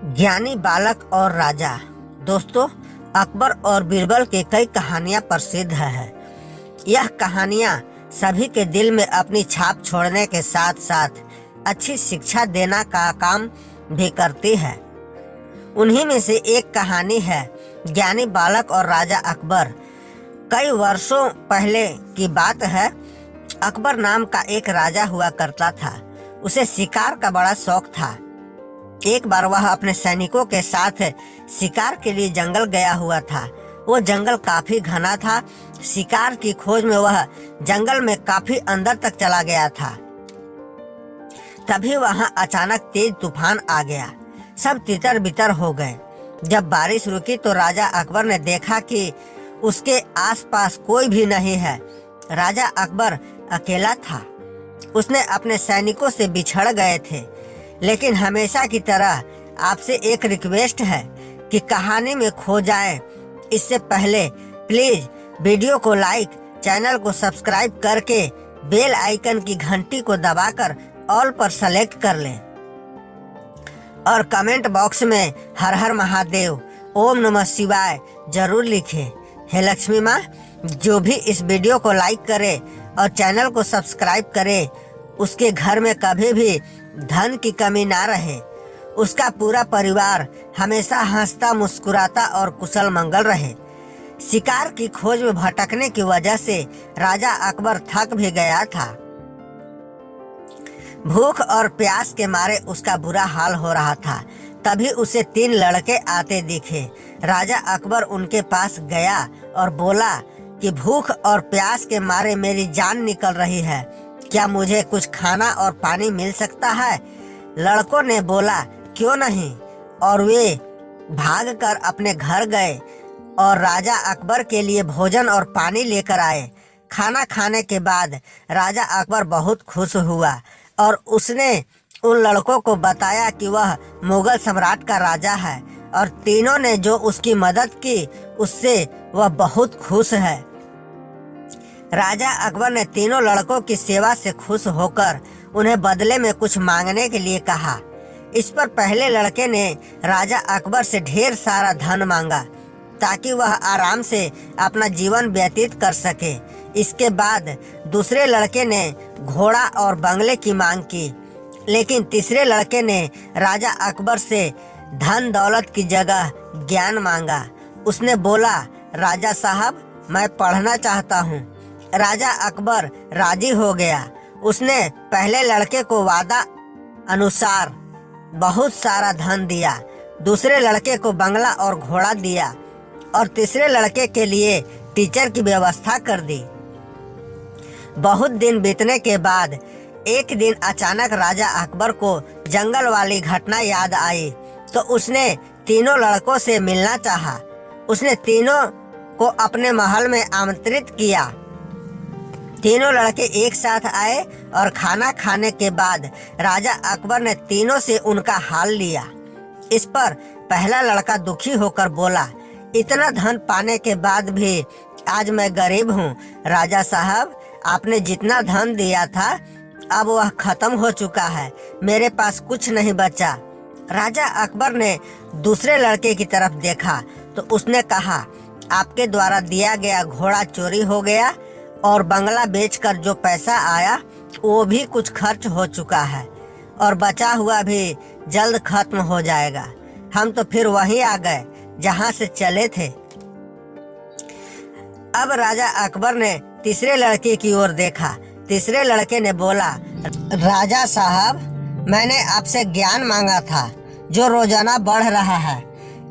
ज्ञानी बालक और राजा। दोस्तों, अकबर और बीरबल की कई कहानियां प्रसिद्ध है। यह कहानियां सभी के दिल में अपनी छाप छोड़ने के साथ साथ अच्छी शिक्षा देना का काम भी करती है। उन्हीं में से एक कहानी है ज्ञानी बालक और राजा अकबर। कई वर्षों पहले की बात है। अकबर नाम का एक राजा हुआ करता था। उसे शिकार का बड़ा शौक था। एक बार वह अपने सैनिकों के साथ शिकार के लिए जंगल गया हुआ था। वो जंगल काफी घना था। शिकार की खोज में वह जंगल में काफी अंदर तक चला गया था। तभी वहां अचानक तेज तूफान आ गया। सब तितर बितर हो गए। जब बारिश रुकी तो राजा अकबर ने देखा कि उसके आसपास कोई भी नहीं है। राजा अकबर अकेला था। उसने अपने सैनिकों से बिछड़ गए थे। लेकिन हमेशा की तरह आपसे एक रिक्वेस्ट है कि कहानी में खो जाएं। इससे पहले प्लीज वीडियो को लाइक, चैनल को सब्सक्राइब करके बेल आइकन की घंटी को दबाकर ऑल पर सेलेक्ट कर लें और कमेंट बॉक्स में हर हर महादेव, ओम नमः शिवाय जरूर लिखें। हे लक्ष्मी माँ, जो भी इस वीडियो को लाइक करे और चैनल को सब्सक्राइब करे उसके घर में कभी भी धन की कमी ना रहे। उसका पूरा परिवार हमेशा हंसता मुस्कुराता और कुशल मंगल रहे। शिकार की खोज में भटकने की वजह से राजा अकबर थक भी गया था। भूख और प्यास के मारे उसका बुरा हाल हो रहा था। तभी उसे 3 लड़के आते दिखे। राजा अकबर उनके पास गया और बोला कि भूख और प्यास के मारे मेरी जान निकल रही है। क्या मुझे कुछ खाना और पानी मिल सकता है? लड़कों ने बोला क्यों नहीं, और वे भागकर अपने घर गए और राजा अकबर के लिए भोजन और पानी लेकर आए। खाना खाने के बाद राजा अकबर बहुत खुश हुआ और उसने उन लड़कों को बताया कि वह मुगल सम्राट का राजा है और तीनों ने जो उसकी मदद की उससे वह बहुत खुश है। राजा अकबर ने तीनों लड़कों की सेवा से खुश होकर उन्हें बदले में कुछ मांगने के लिए कहा। इस पर पहले लड़के ने राजा अकबर से ढेर सारा धन मांगा ताकि वह आराम से अपना जीवन व्यतीत कर सके। इसके बाद दूसरे लड़के ने घोड़ा और बंगले की मांग की, लेकिन तीसरे लड़के ने राजा अकबर से धन दौलत की जगह ज्ञान मांगा। उसने बोला, राजा साहब, मैं पढ़ना चाहता हूँ। राजा अकबर राजी हो गया। उसने पहले लड़के को वादा अनुसार बहुत सारा धन दिया, दूसरे लड़के को बंगला और घोड़ा दिया और तीसरे लड़के के लिए टीचर की व्यवस्था कर दी। बहुत दिन बीतने के बाद एक दिन अचानक राजा अकबर को जंगल वाली घटना याद आई तो उसने तीनों लड़कों से मिलना चाहा। उसने तीनों को अपने महल में आमंत्रित किया। तीनों लड़के एक साथ आए और खाना खाने के बाद राजा अकबर ने तीनों से उनका हाल लिया। इस पर पहला लड़का दुखी होकर बोला, इतना धन पाने के बाद भी आज मैं गरीब हूँ। राजा साहब, आपने जितना धन दिया था अब वह खत्म हो चुका है। मेरे पास कुछ नहीं बचा। राजा अकबर ने दूसरे लड़के की तरफ देखा तो उसने कहा, आपके द्वारा दिया गया घोड़ा चोरी हो गया और बंगला बेचकर जो पैसा आया वो भी कुछ खर्च हो चुका है और बचा हुआ भी जल्द खत्म हो जाएगा। हम तो फिर वहीं आ गए जहां से चले थे। अब राजा अकबर ने तीसरे लड़के की ओर देखा। तीसरे लड़के ने बोला, राजा साहब, मैंने आपसे ज्ञान मांगा था जो रोजाना बढ़ रहा है।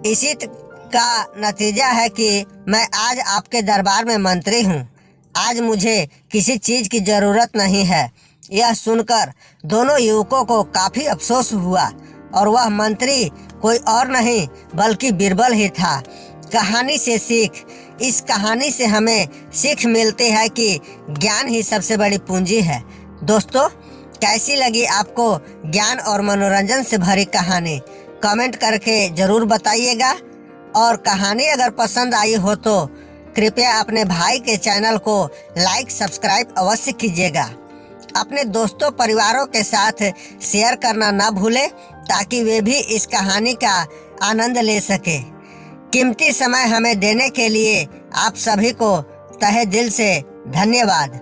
इसी का नतीजा है कि मैं आज आपके दरबार में मंत्री हूँ। आज मुझे किसी चीज की जरूरत नहीं है। यह सुनकर दोनों युवकों को काफी अफसोस हुआ और वह मंत्री कोई और नहीं बल्कि बीरबल ही था। कहानी से सीख। इस कहानी से हमें सीख मिलती है कि ज्ञान ही सबसे बड़ी पूंजी है। दोस्तों, कैसी लगी आपको ज्ञान और मनोरंजन से भरी कहानी? कमेंट करके जरूर बताइएगा और कहानी अगर पसंद आई हो तो कृपया अपने भाई के चैनल को लाइक सब्सक्राइब अवश्य कीजिएगा। अपने दोस्तों परिवारों के साथ शेयर करना न भूलें ताकि वे भी इस कहानी का आनंद ले सके। कीमती समय हमें देने के लिए आप सभी को तहे दिल से धन्यवाद।